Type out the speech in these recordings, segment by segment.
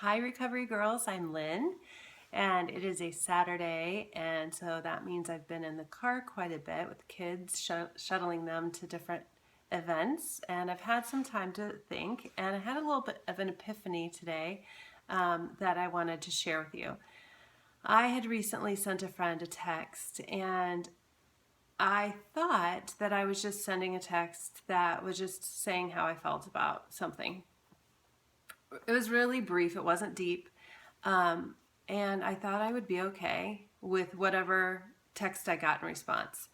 Hi, Recovery Girls. I'm Lynn, and it is a Saturday, and so that means I've been in the car quite a bit with kids, shuttling them to different events, and I've had some time to think, and I had a little bit of an epiphany today that I wanted to share with you. I had recently sent a friend a text, and I thought that I was just sending a text that was just saying how I felt about something. It was really brief, it wasn't deep. And I thought I would be okay with whatever text I got in response.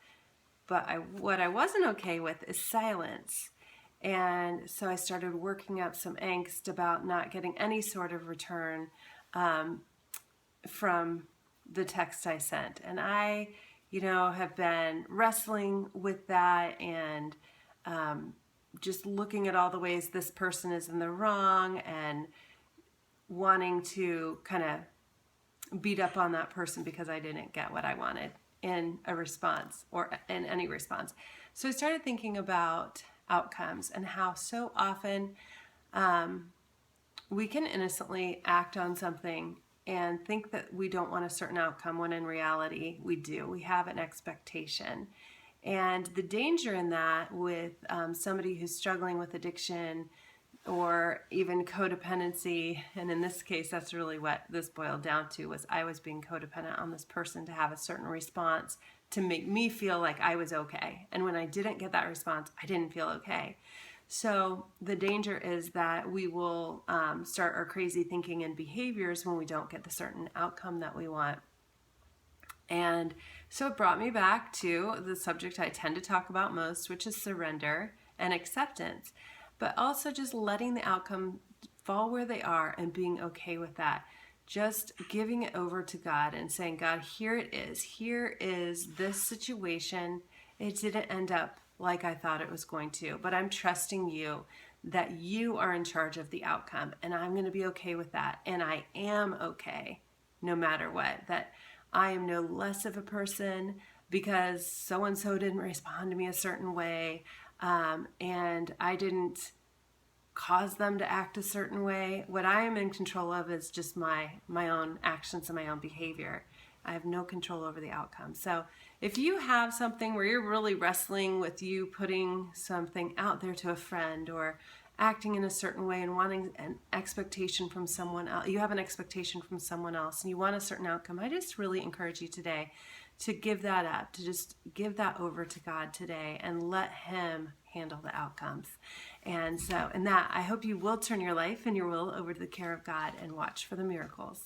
But what I wasn't okay with is silence. And so I started working up some angst about not getting any sort of return from the text I sent. And I, have been wrestling with that and just looking at all the ways this person is in the wrong and wanting to kind of beat up on that person because I didn't get what I wanted in a response or in any response. So I started thinking about outcomes and how so often we can innocently act on something and think that we don't want a certain outcome when in reality we do. We have an expectation. And the danger in that with somebody who's struggling with addiction or even codependency, and in this case that's really what this boiled down to, was I was being codependent on this person to have a certain response to make me feel like I was okay. And when I didn't get that response, I didn't feel okay. So the danger is that we will start our crazy thinking and behaviors when we don't get the certain outcome that we want. And so it brought me back to the subject I tend to talk about most, which is surrender and acceptance, but also just letting the outcome fall where they are and being okay with that. Just giving it over to God and saying, God, here it is. Here is this situation. It didn't end up like I thought it was going to, but I'm trusting you that you are in charge of the outcome, and I'm going to be okay with that. And I am okay no matter what. That I am no less of a person because so-and-so didn't respond to me a certain way, and I didn't cause them to act a certain way. What I am in control of is just my own actions and my own behavior. I have no control over the outcome. So if you have something where you're really wrestling with you putting something out there to a friend or acting in a certain way and wanting an expectation from someone else, you have an expectation from someone else and you want a certain outcome, I just really encourage you today to give that up, to just give that over to God today and let Him handle the outcomes. And so in that, I hope you will turn your life and your will over to the care of God and watch for the miracles.